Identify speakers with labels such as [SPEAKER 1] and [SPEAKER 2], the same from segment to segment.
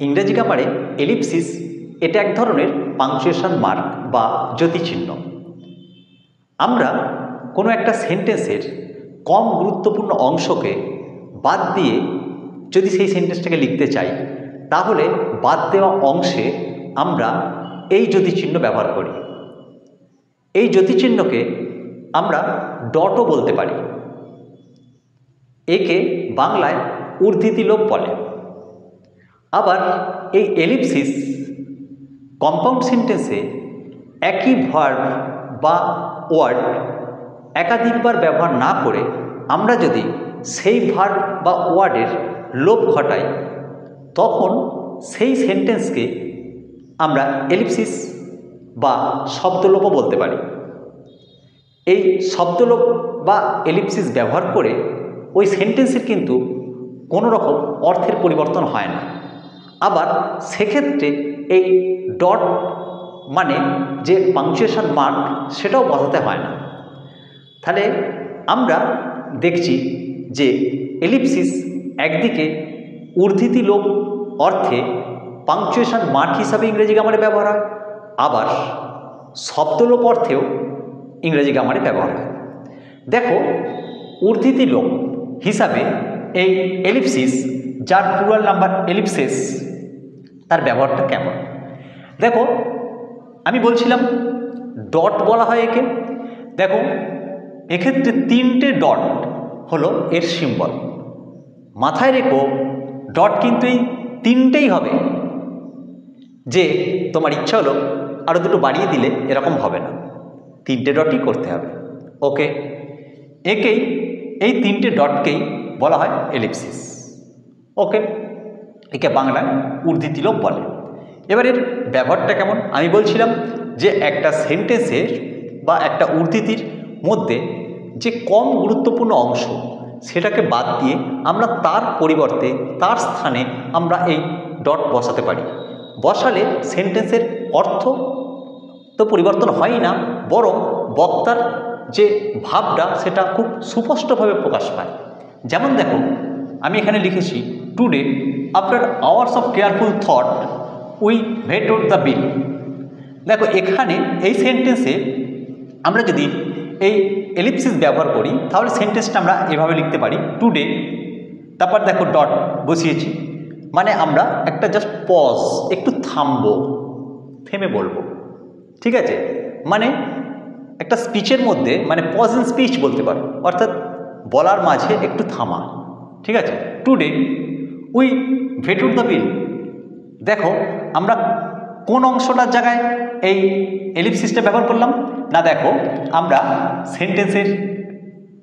[SPEAKER 1] ইংরেজি গ্রামারে এলিপসিস এটা এক ধরনের পাংচুয়েশন মার্ক বা জ্যোতিচিহ্ন। আমরা কোনো একটা সেন্টেন্সের কম গুরুত্বপূর্ণ অংশকে বাদ দিয়ে যদি সেই সেন্টেন্সটাকে লিখতে চাই, তাহলে বাদ দেওয়া অংশে আমরা এই জ্যোতিচিহ্ন ব্যবহার করি। এই জ্যোতিচিহ্নকে আমরা ডটও বলতে পারি। একে বাংলায় উদ্ধৃতি লোপ বলে। আবার এই এলিপসিস কম্পাউন্ড সেন্টেন্সে একই ভার্ব বা ওয়ার্ড একাধিকবার ব্যবহার না করে আমরা যদি সেই ভার্ব বা ওয়ার্ডের লোপ ঘটাই, তখন সেই সেন্টেন্সকে আমরা এলিপসিস বা শব্দলোপও বলতে পারি। এই শব্দলোপ বা এলিপসিস ব্যবহার করে ওই সেন্টেন্সের কিন্তু কোনো রকম অর্থের পরিবর্তন হয় না। আবার সেক্ষেত্রে এই ডট মানে যে পাংচুয়েশন মার্ক সেটাও বসাতে হয় না। তাহলে আমরা দেখছি যে এলিপসিস একদিকে উদ্ধৃতি লোপ অর্থে পাংচুয়েশন মার্ক হিসাবে ইংরেজি গ্রামারে ব্যবহার হয়, আবার শব্দলোপ অর্থেও ইংরেজি গ্রামারে ব্যবহার হয়। দেখো, উদ্ধৃতি লোপ হিসাবে এই এলিপসিস, যার প্লুরাল নাম্বার এলিপসিস, তার ব্যবহারটা কেমন দেখো। আমি বলছিলাম ডট বলা হয় একে। দেখো, এক্ষেত্রে তিনটে ডট হলো এর সিম্বল। মাথায় রেখো, ডট কিন্তু এই তিনটেই হবে। যে তোমার ইচ্ছা হলো আরও দুটো বাড়িয়ে দিলে, এরকম হবে না, তিনটে ডটই করতে হবে। ওকে, একেই এই তিনটে ডটকেই বলা হয় এলিপসিস। ওকে, একে বাংলায় উদ্ধৃতি লোপ বলে। এবার এর ব্যবহারটা কেমন আমি বলছিলাম যে একটা সেন্টেন্সের বা একটা উদ্ধৃতির মধ্যে যে কম গুরুত্বপূর্ণ অংশ, সেটাকে বাদ দিয়ে আমরা তার পরিবর্তে তার স্থানে আমরা এই ডট বসাতে পারি। বসালে সেন্টেন্সের অর্থ তো পরিবর্তন হয়ই না, বরং বক্তার যে ভাবটা সেটা খুব সুস্পষ্টভাবে প্রকাশ পায়। যেমন দেখো, আমি এখানে লিখেছি today after hours of careful thought we vetoed the bill. দেখো, এখানে এই সেন্টেন্সে আমরা যদি এই এলিপসিস ব্যবহার করি, তাহলে সেন্টেন্সটা আমরা এভাবে লিখতে পারি টুডে, তারপর দেখো ডট বসিয়েছি, মানে আমরা একটা জাস্ট পজ, একটু থামবো, থেমে বলবো। ঠিক আছে, মানে একটা স্পিচের মধ্যে, মানে পজ ইন স্পিচ বলতে পারো, অর্থাৎ বলার মাঝে একটু থামা। ঠিক আছে, today we vetoed the bill. দেখো, আমরা কোন অংশটার জায়গায় এই এলিপসিসটা ব্যবহার করলাম না, দেখো আমরা সেন্টেন্সের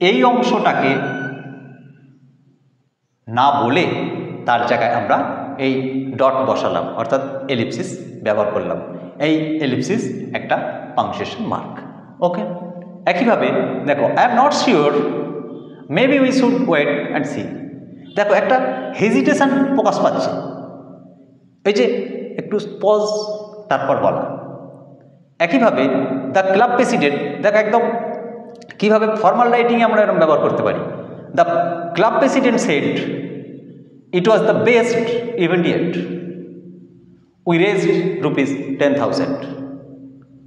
[SPEAKER 1] এই অংশটাকে না বলে তার জায়গায় আমরা এই ডট বসালাম, অর্থাৎ এলিপসিস ব্যবহার করলাম। এই এলিপসিস একটা পাংচুয়েশন মার্ক। ওকে, একইভাবে দেখো, I am not sure, maybe we should wait and see. দেখো, একটা হেজিটেশন প্রকাশ পাচ্ছে, এই যে একটু পজ, তারপর বলা। একইভাবে দ্য ক্লাব প্রেসিডেন্ট, দেখো একদম কীভাবে ফর্মাল রাইটিংয়ে আমরা এরকম ব্যবহার করতে পারি। The club president said it was the best event yet, we raised ₹10,000।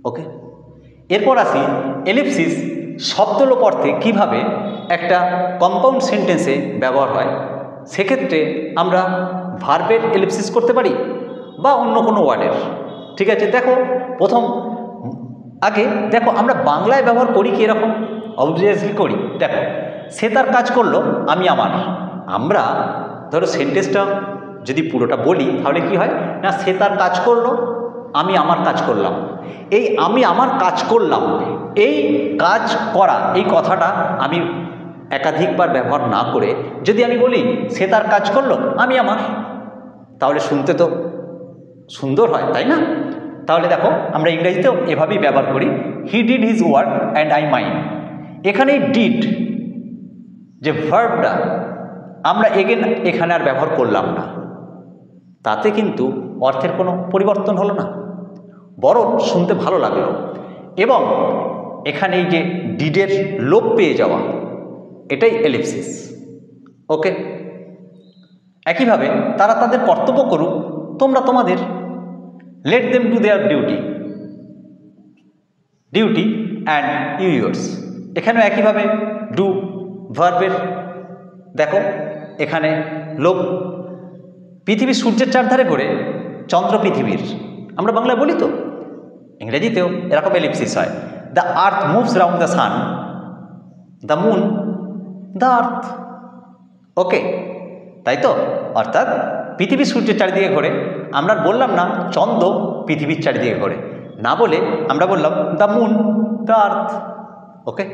[SPEAKER 1] ওকে, এরপর আসি এলিপসিস শব্দলোপ অর্থে কীভাবে একটা কম্পাউন্ড সেন্টেন্সে ব্যবহার হয়। সেক্ষেত্রে আমরা ভার্বের এলিপসিস করতে পারি বা অন্য কোনো ওয়ার্ডের। ঠিক আছে, দেখো প্রথম আগে দেখো আমরা বাংলায় ব্যবহার করি কি এরকম, অবভিয়াসলি করি। দেখো, সে তার কাজ করলো, আমি আমার। আমরা ধরো সেন্টেন্সটা যদি পুরোটা বলি, তাহলে কি হয় না, সে তার কাজ করলো, আমি আমার কাজ করলাম। এই আমি আমার কাজ করলাম, এই কাজ করা, এই কথাটা আমি একাধিকবার ব্যবহার না করে যদি আমি বলি সে তার কাজ করলো, আমি আমার, তাহলে শুনতে তো সুন্দর হয়, তাই না? তাহলে দেখো, আমরা ইংরেজিতেও এভাবেই ব্যবহার করি, he did his work and I mine. এখানে ডিড যে ভার্বটা আমরা এখানে আর ব্যবহার করলাম না, তাতে কিন্তু অর্থের কোনো পরিবর্তন হলো না, বরং শুনতে ভালো লাগলো। এবং এখানে এই যে ডিডের লোপ পেয়ে যাওয়া, এটাই এলিপসিস। ওকে, একইভাবে তারা তাদের কর্তব্য করুক, তোমরা তোমাদের, let them do their duty and you yours. এখানেও একইভাবে ডু ভার্বের, দেখো এখানে লোক, পৃথিবী সূর্যের চারধারে করে, চন্দ্র পৃথিবীর, আমরা বাংলায় বলি তো, ইংরেজিতেও এরকম এলিপসিস হয়। The earth moves round the sun, the moon the earth. Okay, তাই তো, অর্থাৎ পৃথিবী সূর্যের চারিদিকে ঘোরে। আমরা বললাম না চন্দ্র পৃথিবীর চারিদিকে ঘোরে, না বলে আমরা বললাম the moon the earth. Okay,